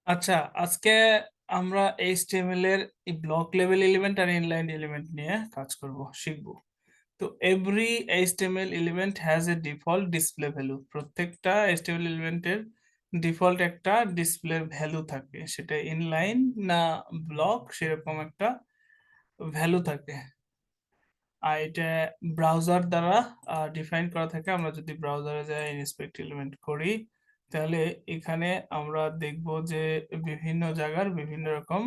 আচ্ছা, আজকে আমরা HTML এর এই ব্লক লেভেল এলিমেন্ট আর ইনলাইন এলিমেন্ট নিয়ে কাজ করব, শিখব। তো every HTML element has a default display value. প্রত্যেকটা HTML এলিমেন্টের ডিফল্ট একটা ডিসপ্লে ভ্যালু থাকে, সেটা ইনলাইন না ব্লক সেরকম একটা ভ্যালু থাকে। আর এটা ব্রাউজার দ্বারা ডিফাইন করা থাকে। আমরা যদি ব্রাউজারে যাই ইনস্পেক্ট এলিমেন্ট করি, তাহলে এখানে আমরা দেখব যে বিভিন্ন জায়গার বিভিন্ন রকম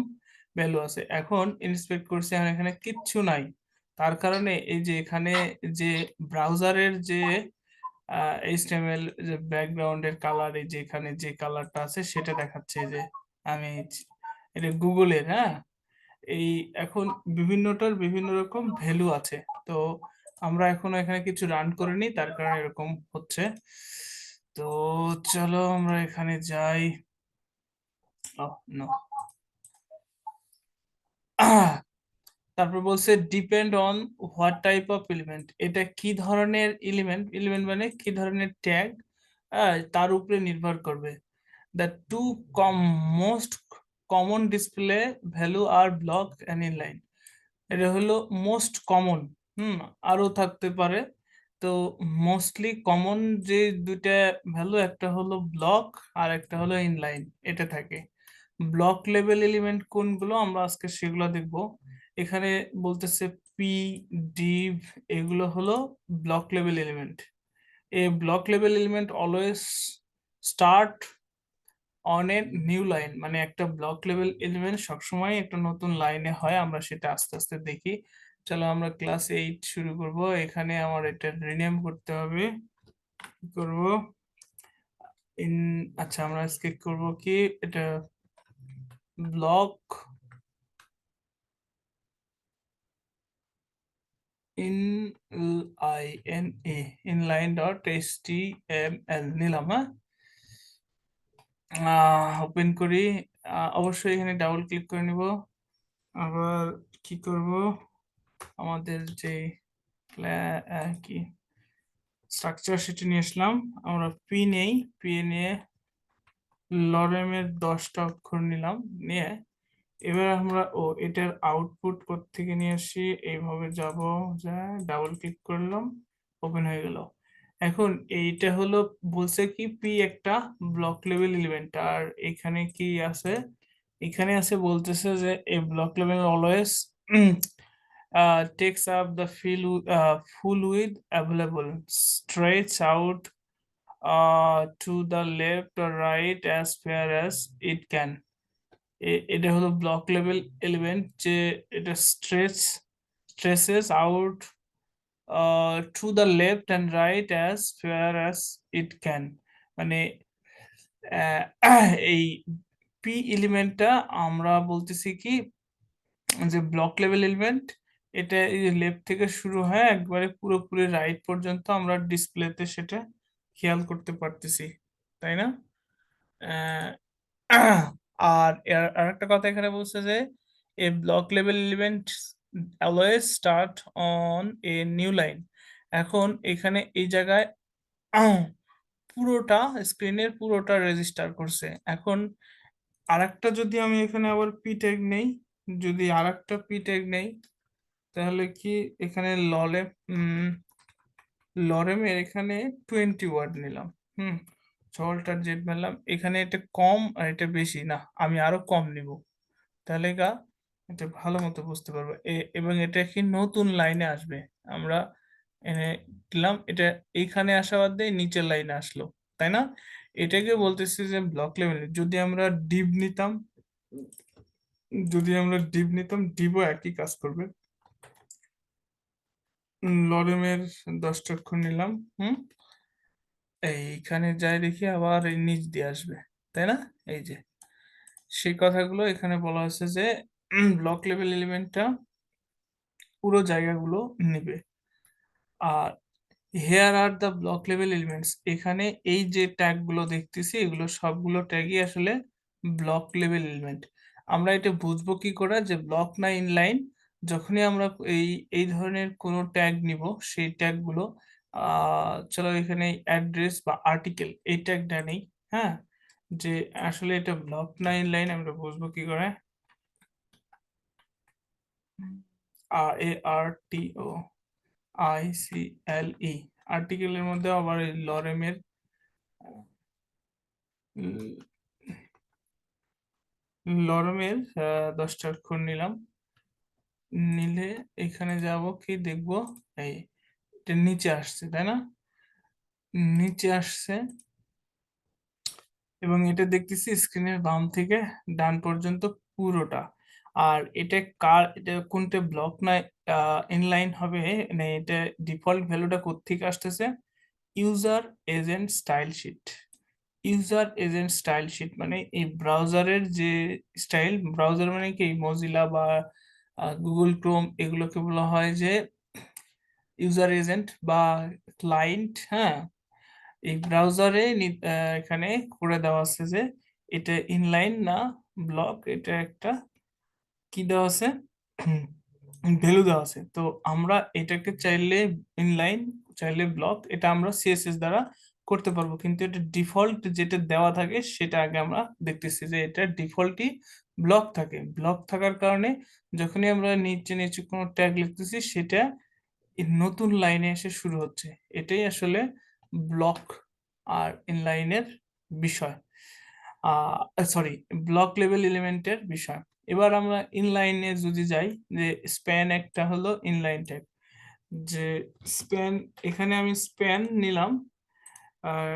ভ্যালু আছে। এখন ইনস্পেক্ট করছি, আর এখানে কিচ্ছু নাই। তার কারণে এই যে এখানে যে ব্রাউজারের যে এইচটিএমএল যে ব্যাকগ্রাউন্ডের কালার, এই যে এখানে যে কালারটা আছে সেটা দেখাচ্ছে যে আমি এটা গুগলের, হ্যাঁ। এই এখন বিভিন্নটার বিভিন্ন রকম ভ্যালু আছে। তো আমরা এখন এখানে কিছু রান করে নিই, তার কারণে এরকম হচ্ছে। তো চলো আমরা এখানে যাই। নো, তারপর বলছে depend on what type of element. এটা কি ধরনের এলিমেন্ট, এলিমেন্ট মানে কি ধরনের ট্যাগ, তার উপরে নির্ভর করবে। The two most common display value আর ব্লক অ্যান্ড ইনলাইন। এটা হলো মোস্ট কমন। আরো থাকতে পারে। তো মোস্টলি কমন যে দুইটা ভ্যালু, একটা হলো ব্লক আর একটা হলো ইনলাইন, এটা থাকে। ব্লক লেভেল এলিমেন্ট কোনগুলো আমরা আজকে সেগুলো দেখব। এখানে বলতেছে পি, ডিভ, এগুলো হলো block level element. A block level element always start on a new line, মানে একটা ব্লক লেভেল এলিমেন্ট সবসময় একটা নতুন লাইনে হয়। আমরা সেটা আস্তে আস্তে দেখি। চলো আমরা ক্লাস 8 শুরু করব। এখানে আমার এটা রিনেম করতে হবে। কি করব? ইন আচ্ছা, আমরা আজকে করব কি, এটা block in inline dot HTML নিলাম, হ্যাঁ। ওপেন করি। অবশ্যই এখানে ডাবল ক্লিক করে নিব। আবার কি করব, আমাদের যে কি স্ট্রাকচার সেটা নিয়ে আসলাম। আমরা পি নেই, পি নিয়ে লরেমের 10টা অক্ষর নিলাম, নিয়ে এবার আমরা এটার আউটপুট থেকে নিয়ে আসি। এইভাবে যাব, যা ডাবল ক্লিক করলাম, ওপেন হয়ে গেল। এখন এইটা হলো, বলছে কি পি একটা ব্লক লেভেল এলিমেন্ট। আর এখানে কি আছে, এখানে আছে বলতেছে যে এই block level always takes up the full width available, stretch out to the left or right as far as it can. এটা হলো ব্লক লেভেল এলিমেন্ট, যে এটা stretches out to the left and right as far as it can। মানে এই P এলিমেন্টটা আমরা বলতেছি কি, যে ব্লক লেভেল এলিমেন্ট, এটা এই লেফট থেকে শুরু হয় একবারে পুরোপুরি রাইট পর্যন্ত আমরা ডিসপ্লেতে সেটা খেয়াল করতে পারতেছি, তাই না? আহ, আর আরেকটা কথা এখানে বলছে যে a block level element always start on a new line. এখন এখানে এই জায়গায় পুরোটা স্ক্রিনের পুরোটা রেজিস্টার করছে। এখন আরেকটা যদি আমি এখানে আবার পি ট্যাগ নেই, যদি আরেকটা পি ট্যাগ নেই, তাহলে কি এখানে লরেমের এখানে 20 ওয়ার্ড নিলাম। হুম ছলটার জেড মারলাম, এখানে এটা কম আর এটা বেশি না, আমি আরো কম নিব। তাহলে এটা ভালো মতো বুঝতে পারবো। এবং এটা কি নতুন লাইনে আসবে। আমরা এনে দিলাম, এটা এইখানে আসা বাদ দিয়ে নিচের লাইনে আসলো, তাই না? এটাকে বলতেছি যে ব্লক লেভেল। যদি আমরা ডিভ নিতাম ডিভও একই কাজ করবে। লরেমের 10টা অক্ষর নিলাম। হুম এইখানে যাই দেখি আবার এই নিচ দিয়ে আসবে, তাই না? এই যে সেই কথাগুলো এখানে বলা হয়েছে যে ব্লক লেভেল এলিমেন্টটা পুরো জায়গাগুলো নেবে। আর here are the block level elements, এখানে এই যে ট্যাগ গুলো দেখতেছি এগুলো সবগুলো ট্যাগই আসলে ব্লক লেভেল এলিমেন্ট। আমরা এটা বুঝবো কি করে যে ব্লক না ইনলাইন? যখনই আমরা এই এই ধরনের কোনো ট্যাগ নিব, সেই ট্যাগ গুলো চলো এখানে অ্যাড্রেস বা আর্টিকেল এই ট্যাগটা নেই, হ্যাঁ। যে আসলে এটা ব্লক না ইনলাইন আমরা বুঝবো কি করে। ARTICLE আর্টিকেলের মধ্যে আবার এই লরেমের লরমের 10টা অক্ষর নিলাম, নিলে এখানে যাব কি দেখব, এই এটা নিচে আসছে তাই না, নিচে আসছে এবং এটা দেখতেছি স্ক্রিনের বাম থেকে ডান পর্যন্ত পুরোটা। আর এটা এটা কোনটা ব্লক না ইনলাইন হবে, মানে এটা ডিফল্ট ভ্যালুটা কোত্থেকে আসতেছে, user agent style sheet. User agent style sheet মানে এই ব্রাউজারের যে স্টাইল, ব্রাউজার মানে কি মজিলা বা গুগল ক্রোম, এগুলোকে বলা হয় যে ইউজার এজেন্ট বা ক্লায়েন্ট। হ্যাঁ, এই ব্রাউজারে এখানে করে দেওয়া আছে যে এটা ইনলাইন না ব্লক, এটা একটা কি দেওয়া আছে, ভ্যালু দেওয়া আছে। তো আমরা এটাকে চাইলে ইনলাইন, চাইলে ব্লক, এটা আমরা সিএসএস দ্বারা করতে পারবো, কিন্তু এটা ডিফল্ট যেটা দেওয়া থাকে সেটা আগে আমরা দেখতেছি যে এটা ডিফল্টই ব্লক থাকে। ব্লক থাকার কারণে যখনই আমরা নিচে নিচে কোনো ট্যাগ লিখতেছি সেটা এই নতুন লাইনে এসে শুরু হচ্ছে। এটাই আসলে ব্লক আর ইনলাইনের বিষয়, সরি, ব্লক লেভেল এলিমেন্টের বিষয়। এবার আমরা ইনলাইনে যদি যাই, যে স্প্যান একটা হলো ইনলাইন ট্যাগ, যে স্প্যান, এখানে আমি স্প্যান নিলাম, আর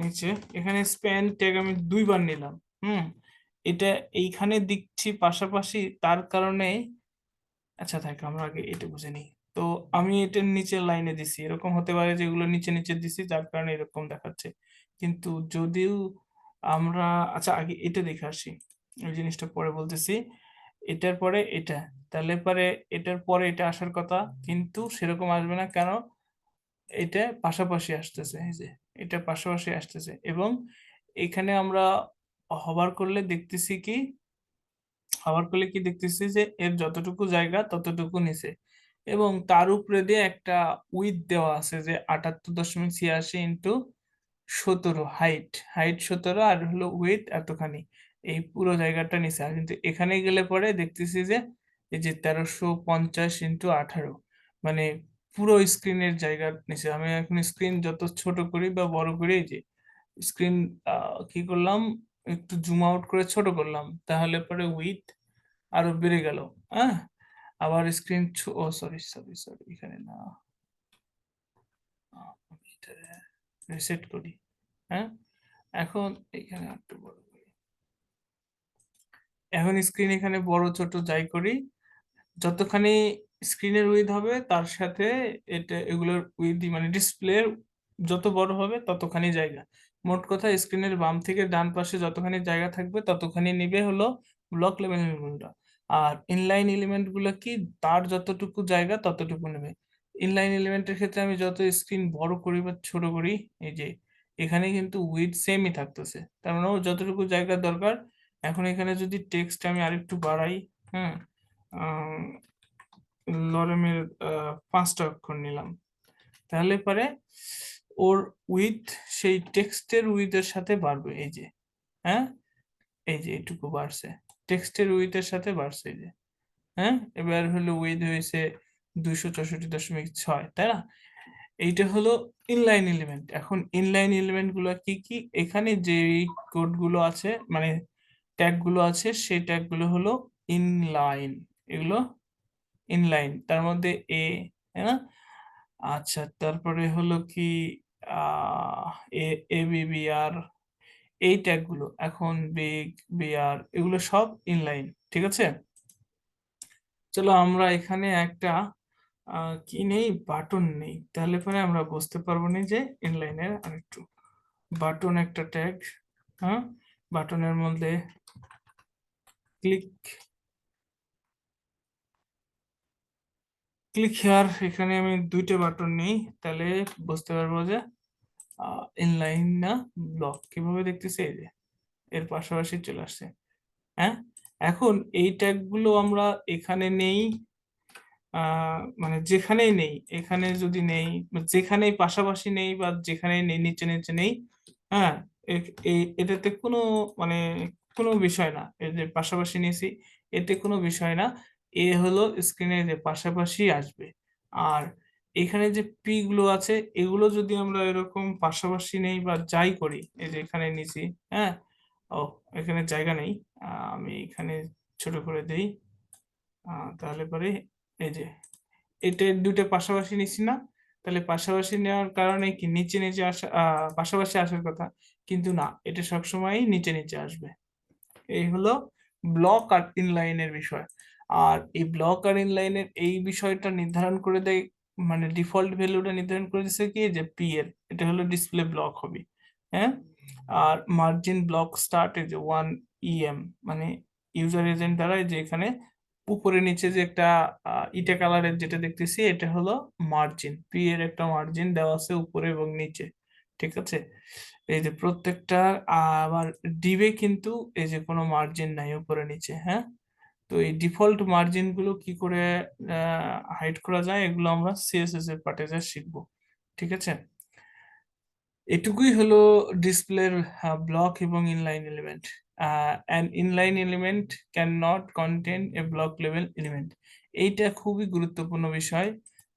নিচে এখানে স্প্যান ট্যাগ আমি 2বার নিলাম। এটা এইখানে দিচ্ছি পাশাপাশি, তার কারণে, আচ্ছা থাক আমরা আগে এটা বুঝে নিই। তো আমি এটা নিচের লাইনে দিছি, এরকম হতে পারে যেগুলো নিচে নিচে দিছি যার কারণে এরকম দেখাচ্ছে। কিন্তু যদিও আমরা, আচ্ছা আগে এটা দেখে আসি, ওই জিনিসটা পরে বলতেছি। এটার পরে এটা, তাহলে পরে এটার পরে এটা আসার কথা, কিন্তু সেরকম আসবে না কেন, এটা পাশাপাশি আসতেছে, এই যে এটা পাশাপাশি আসতেছে। এবং এখানে আমরা হবার করলে দেখতেছি কি, আবার করলে কি দেখতেছি যে এর যতটুকু জায়গা ততটুকু নিচে, এবং তার উপরে দিয়ে একটা উইথ দেওয়া আছে যে 78.86 ইন্টু 17, হাইট হাইট 17 আর হলো উইথ এতখানি, এই পুরো জায়গাটা নিচে। আর কিন্তু এখানে গেলে পরে দেখতেছি যে এই যে 1350 ইন্টু 18, মানে পুরো স্ক্রিনের জায়গা নিচে। আমি এখন স্ক্রিন যত ছোট করি বা বড় করি, এই যে স্ক্রিন কি করলাম, একটু জুম আউট করে ছোট করলাম, তাহলে পরে উইথ আরো বেড়ে গেল। হ্যাঁ, আবার স্ক্রিন, ও সরি সরি সরি, এখানে না, আমি এটা রিসেট করি। হ্যাঁ, এখন এখানে একটু বড় করি, এখন স্ক্রিন এখানে বড় ছোট যাই করি, যতখানি স্ক্রিনের উইথ হবে তার সাথে এটা এগুলোর উইথ মানে ডিসপ্লের যত বড় হবে ততখানি জায়গা। মোট কথা স্ক্রিনের বাম থেকে ডান পাশে যতখানি জায়গা থাকবে ততখানি নিবে হলো ব্লক লেভেল এলিমেন্টটা। আর ইনলাইন এলিমেন্ট গুলো কি, তার যতটুকু জায়গা ততটুকু নেবে। ইনলাইন এলিমেন্টের ক্ষেত্রে আমি যত স্ক্রিন বড় করি বা ছোট করি, এই যে এখানে কিন্তু উইথ সেমই থাকতেছে, তার মানে ওর যতটুকু জায়গা দরকার। এখন এখানে যদি টেক্সট আমি আরেকটু বাড়াই, হ্যাঁ, লরেমের 5টা অক্ষর নিলাম, তাহলে পরে ওর উইথ সেই টেক্সটের উইথের সাথে বাড়বে, এই যে, হ্যাঁ, এই যে এইটুকু বাড়ছে, টেক্সটের উইথের সাথে বাড়ছে, এই যে, হ্যাঁ, এবার হলো উইথ হয়েছে 264.6, তাই না। এইটা হলো ইনলাইন এলিমেন্ট। এখন ইনলাইন এলিমেন্ট গুলো কি কি, এখানে যে কোড গুলো আছে মানে ট্যাগ গুলো আছে সেই ট্যাগ গুলো হলো ইনলাইন, এগুলো ইনলাইন, তার মধ্যে এ, তাই না। আচ্ছা, তারপরে হলো কি আহ এ, এ বি বি আর, এই ট্যাগ গুলো, এখন বিগ বিআর, এগুলো সব ইনলাইন, ঠিক আছে। চলো আমরা এখানে একটা কি নেই, বাটন নেই, তাহলে পরে আমরা বুঝতে পারবো না যে ইনলাইনের আরেকটু বাটন একটা ট্যাগ। হ্যাঁ, বাটনের মধ্যে ক্লিক, ক্লিক হেয়ার, এখানে আমি 2টা বাটন নেই, তাহলে বুঝতে পারবো যে ইনলাইন না ব্লক। কিভাবে দেখতেছি, এই যে এর পাশাপাশি চলে আসছে। হ্যাঁ, এখন এই ট্যাগ গুলো আমরা এখানে নেই, মানে যেখানেই নেই, এখানে যদি নেই, যেখানেই পাশাপাশি নেই বা যেখানেই নেই নিচে নিচে নেই, হ্যাঁ, এটাতে কোনো মানে কোনো বিষয় না, এই যে পাশাপাশি নিয়েছি, এতে কোনো বিষয় না। এ হলো স্ক্রিনে যে পাশাপাশি আসবে। আর এখানে যে পি গুলো আছে, এগুলো যদি আমরা এরকম পাশাপাশি নেই বা যাই করি, এই যে এখানে নিছি, হ্যাঁ, ও এখানে জায়গা নেই, আমি এখানে ছোট করে দেই, তাহলে পরে এই যে এটা দুটো পাশাপাশি নিচ্ছি না, তাহলে পাশাপাশি নেওয়ার কারণে কি নিচে নিচে আসা, পাশাপাশি আসার কথা, কিন্তু না, এটা সবসময় নিচে নিচে আসবে। এই হলো ব্লক আর ইনলাইনের বিষয়। আর এই ব্লক আর ইনলাইনের এই বিষয়টা নির্ধারণ করে দেয়, মানে ডিফল্ট ভ্যালুটা নির্ধারণ করে দিচ্ছে কি, যে পি এর এটা হলো ডিসপ্লে ব্লক হবে, হ্যাঁ। আর মার্জিন ব্লক স্টার্ট এই যে 1 EM, মানে ইউজার এজেন্ট দ্বারা এই যে এখানে উপরে নিচে যে একটা ইটা কালারের যেটা দেখতেছি, এটা হলো মার্জিন, পি এর একটা মার্জিন দেওয়া আছে উপরে এবং নিচে, ঠিক আছে। এই যে প্রত্যেকটা, আবার ডিবে কিন্তু এই যে কোনো মার্জিন নাই উপরে নিচে, হ্যাঁ। তো এই ডিফল্ট মার্জিন গুলো কি করে হাইড করা যায়, এগুলো আমরা সিএসএস এর পার্টে যা শিখবো, ঠিক আছে। এটুকুই হলো ডিসপ্লের ব্লক এবং inline element. An inline element can not contain a block level element. এইটা খুবই গুরুত্বপূর্ণ বিষয়,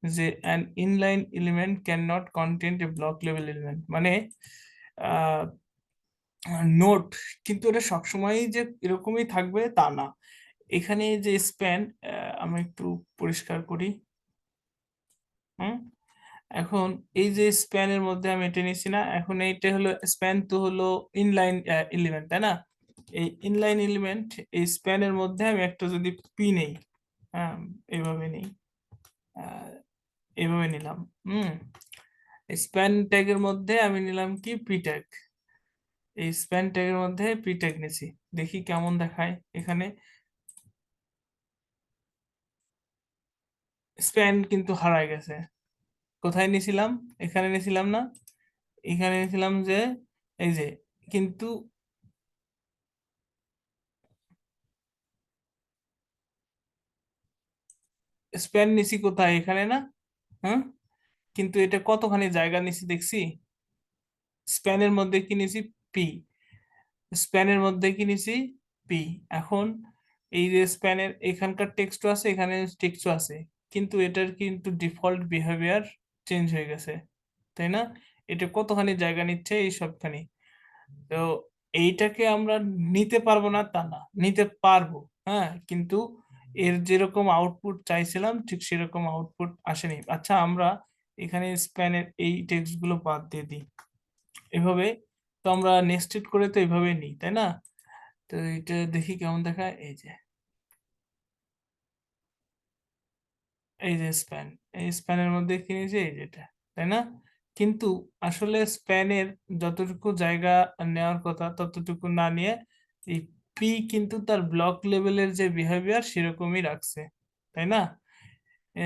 যে an inline element can not contain a block level element, মানে নোট, কিন্তু এটা সবসময়ই যে এরকমই থাকবে তা না। এখানে যে স্প্যান, আমি একটু পরিষ্কার করি, হুম। এখন এই যে স্প্যানের মধ্যে আমি এটা নিচ্ছি না, এখন এইটা হলো স্প্যান, তো হলো ইনলাইন এলিমেন্ট, তাই না। এই ইনলাইন এলিমেন্ট, এই স্প্যানের মধ্যে আমি একটা যদি পি নেই, হ্যাঁ, এইভাবে নেই, আহ, এইভাবে নিলাম, হুম। স্প্যান ট্যাগের মধ্যে আমি নিলাম কি, পি ট্যাগ। এই স্প্যান ট্যাগের মধ্যে পি ট্যাগ নিছি, দেখি কেমন দেখায় এখানে। স্প্যান কিন্তু হারায় গেছে। কোথায় নিছিলাম, এখানে নিছিলাম না, এখানে নিছিলাম যে এই যে, কিন্তু স্প্যান নিছি কোথায়, এখানে না, হ্যাঁ। কিন্তু এটা কতখানি জায়গা নিছি দেখছি, স্প্যানের মধ্যে কি নিছি, পি, স্প্যানের মধ্যে কি নিছি, পি। এখন এই যে স্প্যানের এখানকার টেক্সটও আছে, এখানে টেক্সটও আছে, কিন্তু এটার কিন্তু ডিফল্ট বিহেভিয়ার চেঞ্জ হয়ে গেছে, তাই না। এটা কতখানি জায়গা নিচ্ছে, এই সবখানি। তো এইটাকে আমরা নিতে পারবো না তা না, নিতে পারবো, হ্যাঁ, কিন্তু এর যেরকম আউটপুট চাইছিলাম ঠিক সেরকম আউটপুট আসেনি। আচ্ছা, আমরা এখানে স্প্যানের এই টেক্সট গুলো বাদ দিয়ে দিই, এভাবে। তো আমরা নেস্টেড করে তো এইভাবে নিই, তাই না। তো এটা দেখি কেমন দেখায়, এই যে, এই যে স্প্যান, এই স্প্যানের মধ্যে কি নিয়েছে, এই যেটা, তাই না। কিন্তু আসলে স্প্যানের যতটুকু জায়গা নেওয়ার কথা ততটুকু না নিয়ে এই পি কিন্তু তার ব্লক লেভেলের যে বিহেভিয়ার সেরকমই রাখছে, তাই না। এ,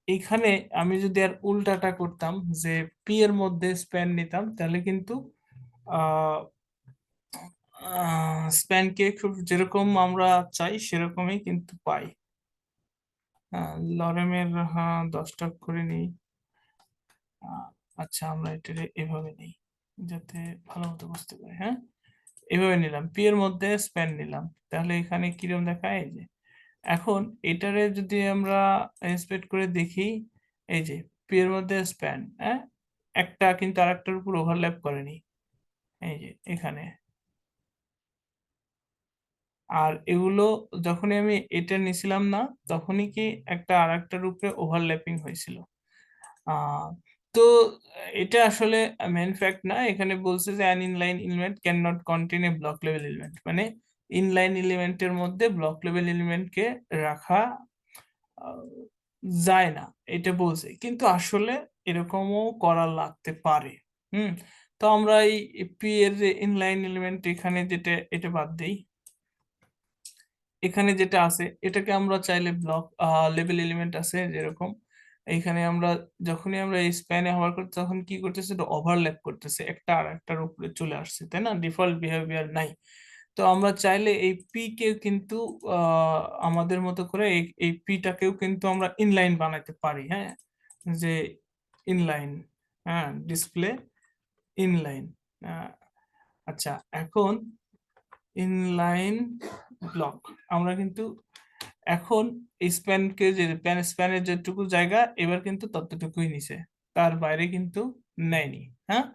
এইখানে আমি যদি আর উল্টাটা করতাম, যে পি এর মধ্যে স্প্যান নিতাম, তাহলে কিন্তু আহ স্প্যানকে খুব যেরকম আমরা চাই সেরকমই কিন্তু পাই। হ্যাঁ, লরেমের, হ্যাঁ, 10টা করে নিই। আহ, আচ্ছা, আমরা এটা এভাবে নিই যাতে ভালো মতো বুঝতে পারি, হ্যাঁ। এভাবে নিলাম, পি এর মধ্যে স্প্যান নিলাম, তাহলে এখানে কিরকম দেখায়, এই যে। এখন এটারে যদি আমরা ইন্সপেক্ট করে দেখি, এই যে পি এর মধ্যে স্প্যান, হ্যাঁ, একটা কিন্তু আরেকটার উপর ওভারল্যাপ করেনি, এই যে এখানে। আর এগুলো যখনই আমি এটা নিছিলাম না, তখনই কি একটা আরেকটার উপরে ওভারল্যাপিং হয়েছিল। আহ তো এটা আসলে মেন ফ্যাক্ট না, এখানে বলছে যে an inline element can not contain a block level element, মানে ইনলাইন এলিমেন্টের মধ্যে ব্লক লেভেল এলিমেন্টকে রাখা আহ, যায় না, এটা বলছে, কিন্তু আসলে এরকমও করা লাগতে পারে, হুম। তো আমরা এই পি এর যে ইনলাইন এলিমেন্ট, এখানে যেটা, এটা বাদ দেই, এখানে যেটা আছে এটাকে আমরা চাইলে ব্লক লেভেল এলিমেন্ট আছে যেরকম, এখানে আমরা যখনই আমরা এই স্প্যানে হওয়ার করতে, তখন কি করতেছে, এটা ওভারল্যাপ করতেছে, একটা আর একটার উপরে চলে আসছে, তাই না, ডিফল্ট বিহেভিয়ার নাই। তো আমরা চাইলে এই পি কেও কিন্তু আমাদের মতো করে এই পিটাকেও কিন্তু আমরা ইনলাইন বানাতে পারি, হ্যাঁ, যে ইনলাইন, হ্যাঁ, ডিসপ্লে ইনলাইন, আচ্ছা, এখন ইনলাইন ব্লক আমরা কিন্তু এখন স্প্যানকে যে স্প্যানের যেটুকু জায়গা এবার কিন্তু ততটুকুই নিছে, তার বাইরে কিন্তু নেয়নি। হ্যাঁ,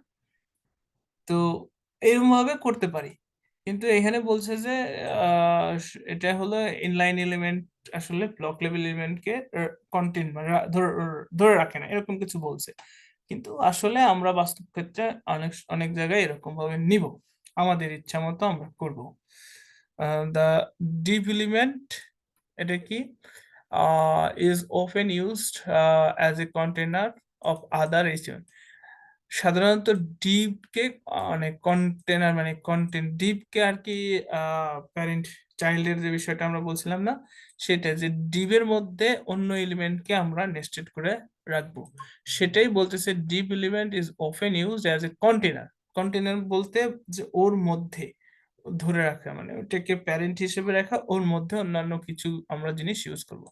তো এরকম ভাবে করতে পারি, কিন্তু এখানে বলছে যে এটা হলো ইনলাইন এলিমেন্ট আসলে ব্লক লেভেল এলিমেন্টকে কন্টেন্ট মানে ধরে ধরে রাখে না, এরকম কিছু বলছে। কিন্তু আসলে আমরা বাস্তব ক্ষেত্রে অনেক অনেক জায়গায় এরকম ভাবে নিব, আমাদের ইচ্ছা মতো আমরা করব। দ্য ডিপ এলিমেন্ট এটা কি is often used as a container of other HTML। সাধারণত ডিপকে মানে কন্টেনার মানে কন্টেন্ট ডিপকে আর কি প্যারেন্ট চাইল্ডের যে বিষয়টা আমরা বলছিলাম না, সেটা যে ডিপের মধ্যে অন্য এলিমেন্টকে আমরা নেস্টেড করে রাখবো, সেটাই বলতেছে deep element is often use as a container. Container বলতে যে ওর মধ্যে ধরে রাখা, মানে ওটাকে প্যারেন্ট হিসেবে রাখা, ওর মধ্যে অন্যান্য কিছু আমরা জিনিস ইউজ করব,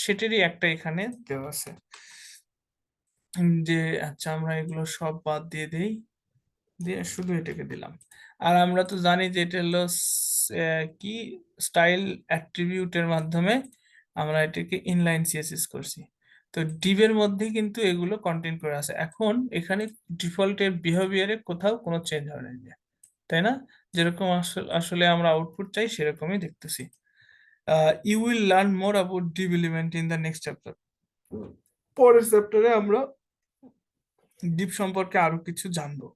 সেটারই একটা এখানে দেওয়া আছে। যে আচ্ছা আমরা এগুলো সব বাদ দিয়ে দেই, দিয়ে শুধু এটাকে দিলাম। আর আমরা তো জানি যে এটা হলো কি স্টাইল অ্যাট্রিবিউটের মাধ্যমে আমরা এটাকে ইনলাইন সিএসএস করছি। তো ডিভের মধ্যে কিন্তু এগুলো কন্টেন্ট করে আছে। এখন এখানে ডিফল্টের বিহেভিয়ারে কোথাও কোনো চেঞ্জ হয় না, তাই না? যেরকম আসলে আমরা আউটপুট চাই সেরকমই দেখতেছি। You will learn more about div element in the next chapter. পরের চ্যাপ্টারে আমরা ডিপ সম্পর্কে আরো কিছু জানবো।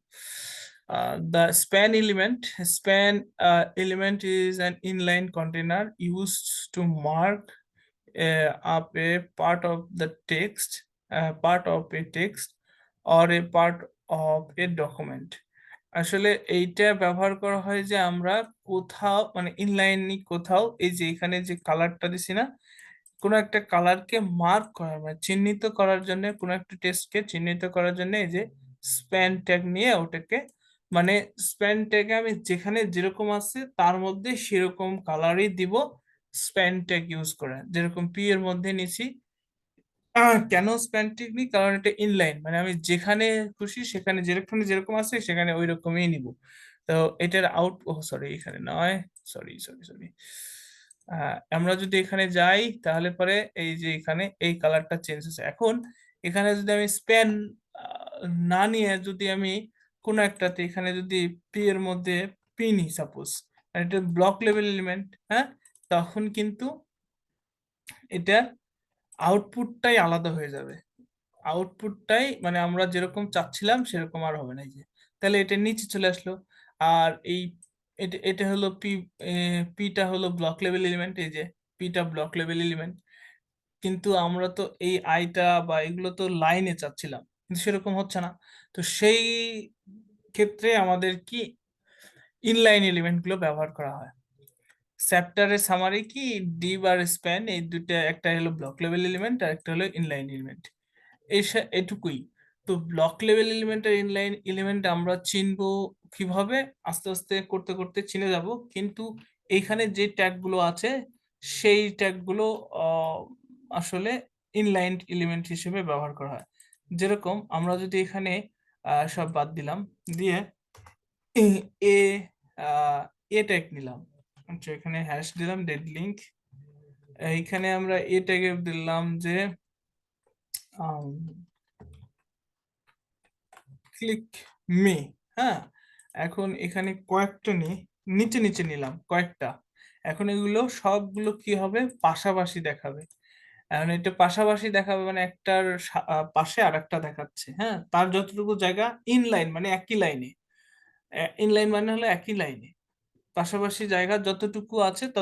The span element is an inline container used to mark up a part of a text or a part of a document। আসলে এইটা ব্যবহার করা হয় যে আমরা কোথাও মানে ইনলাইন কোথাও এই যে এখানে যে কালারটা দিছি না, কোনো একটা কালারকে মার্ক করা মানে চিহ্নিত করার জন্য, কোনো একটা টেক্সটকে চিহ্নিত করার জন্য এই যে স্প্যান ট্যাগ নিয়ে ওটাকে মানে স্প্যান ট্যাগে আমি যেখানে যেরকম আছে তার মধ্যে সেরকম কালারই দিব স্প্যান ট্যাগ ইউজ করে। যেরকম পি এর মধ্যে নিছি, কেন স্প্যান ট্যাগ নিই কারণ এটা ইনলাইন, মানে আমি যেখানে খুশি সেখানে যেরকম যেরকম আছে সেখানে ওই রকমই নিব। তো এটার সরি এখানে নয়, সরি সরি সরি আমরা যদি এখানে যাই তাহলে পরে এই যে এখানে এই কালারটা চেঞ্জ হচ্ছে। এখন এখানে যদি আমি স্প্যান না নিয়ে যদি আমি কোনো একটাতে এখানে যদি পি এর মধ্যে পি নিই সাপোজ, এটা ব্লক লেভেল এলিমেন্ট, হ্যাঁ, তখন কিন্তু এটা আউটপুটটাই আলাদা হয়ে যাবে। আউটপুটটাই মানে আমরা যেরকম চাচ্ছিলাম সেরকম আর হবে না। এই যে তাহলে এটা নিচে চলে আসলো। আর এই এটা এটা হলো পি, পিটা হলো ব্লক লেভেল এলিমেন্ট, এই যে পিটা ব্লক লেভেল এলিমেন্ট, কিন্তু আমরা তো এই আইটা বা এগুলো তো লাইনে চাচ্ছিলাম, কিন্তু সেরকম হচ্ছে না। তো সেই ক্ষেত্রে আমাদের কি ইনলাইন এলিমেন্ট গুলো ব্যবহার করা হয়। চ্যাপ্টারের সামারি কি ডিভ আর স্প্যান এই দুটো, একটা হলো ব্লক লেভেল এলিমেন্ট আর একটা হলো ইনলাইন এলিমেন্ট, এটুকুই। তো ব্লক লেভেল এলিমেন্ট আর ইনলাইন এলিমেন্ট আমরা চিনবো কিভাবে, আস্তে আস্তে করতে করতে চিনে যাব। কিন্তু এইখানে যে ট্যাগ গুলো আছে সেই ট্যাগ গুলো আসলে ইনলাইন এলিমেন্ট হিসেবে ব্যবহার করা হয়। যেরকম আমরা যদি এখানে সব বাদ দিলাম, দিয়ে এ এ ট্যাগ নিলাম, আচ্ছা এখানে হ্যাশ দিলাম ডেড লিঙ্ক, এইখানে আমরা এ ট্যাগে দিলাম যে ক্লিক মি। হ্যাঁ, এখন এখানে কয়েকটা নিচে নিচে নিলাম কয়েকটা। এখন এগুলো সবগুলো কি হবে পাশাপাশি দেখাবে। এখন এটা পাশাপাশি দেখাবে মানে একটার পাশে আর একটা দেখাচ্ছে। হ্যাঁ, তার যতটুকু জায়গা ইনলাইন মানে একই লাইনে, ইনলাইন মানে হলো একই লাইনে পাশাপাশি জায়গা যতটুকু আছে